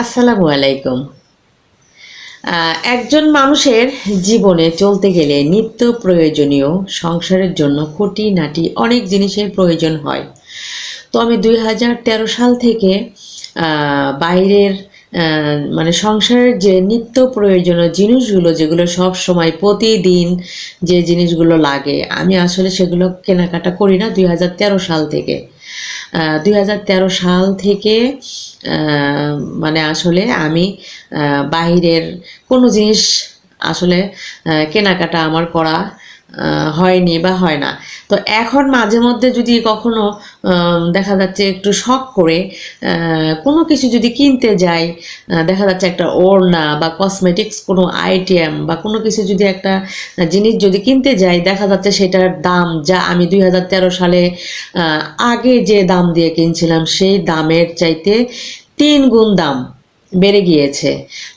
আসসালামু আলাইকুম। একজন মানুষের জীবনে চলতে গেলে নিত্য প্রয়োজনীয় সংসারের জন্য খুঁটিনাটি অনেক জিনিসের প্রয়োজন হয়। তো আমি ২০১৩ সাল থেকে বাইরের মানে সংসারের যে নিত্য প্রয়োজনীয় জিনিসগুলো যেগুলো সব সময় প্রতিদিন যে জিনিসগুলো লাগে আমি আসলে সেগুলো কেনাকাটা করি না ২০১৩ সাল থেকে। ২০১৩ সাল থেকে মানে আসলে আমি বাহিরের কোনো জিনিস আসলে কেনাকাটা আমার করা হয়নি বা হয় না। তো এখন মাঝে মধ্যে যদি কখনো দেখা যাচ্ছে একটু শখ করে কোনো কিছু যদি কিনতে যাই, দেখা যাচ্ছে একটা ওড়না বা কসমেটিক্স কোনো আইটেম বা কোনো কিছু যদি একটা জিনিস যদি কিনতে যাই, দেখা যাচ্ছে সেটার দাম যা আমি ২০১৩ সালে আগে যে দাম দিয়ে কিনছিলাম সেই দামের চাইতে ৩ গুণ দাম বেড়ে গিয়েছে।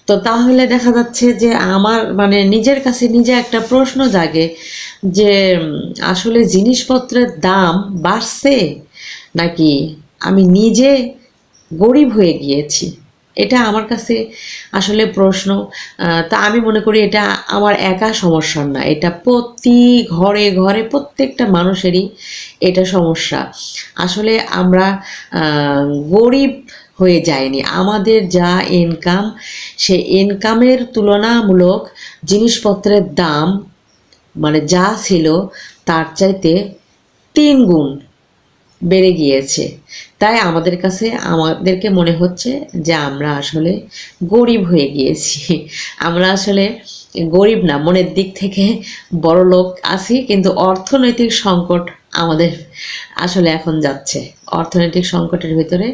তো তাহলে দেখা যাচ্ছে যে আমার মানে নিজের কাছে নিজে একটা প্রশ্ন জাগে যে আসলে জিনিসপত্রের দাম বাড়ছে নাকি আমি নিজে গরিব হয়ে গিয়েছি। এটা আমার কাছে আসলে প্রশ্ন। তা আমি মনে করি এটা আমার একা সমস্যা না, এটা প্রতি ঘরে ঘরে প্রত্যেকটা মানুষেরই এটা সমস্যা। আসলে আমরা আহ, গরিব হয়ে যায়নি, আমাদের যা ইনকাম সেই ইনকামের তুলনামূলক জিনিসপত্রের দাম মানে যা ছিল তার চাইতে ৩ গুণ বেড়ে গিয়েছে। তাই আমাদের কাছে আমাদেরকে মনে হচ্ছে যে আমরা আসলে গরিব হয়ে গিয়েছি। আমরা আসলে গরিব না, মনের দিক থেকে বড়লোক আছি, কিন্তু অর্থনৈতিক সংকট আমাদের আসলে এখন যাচ্ছে। অর্থনৈতিক সংকটের ভিতরে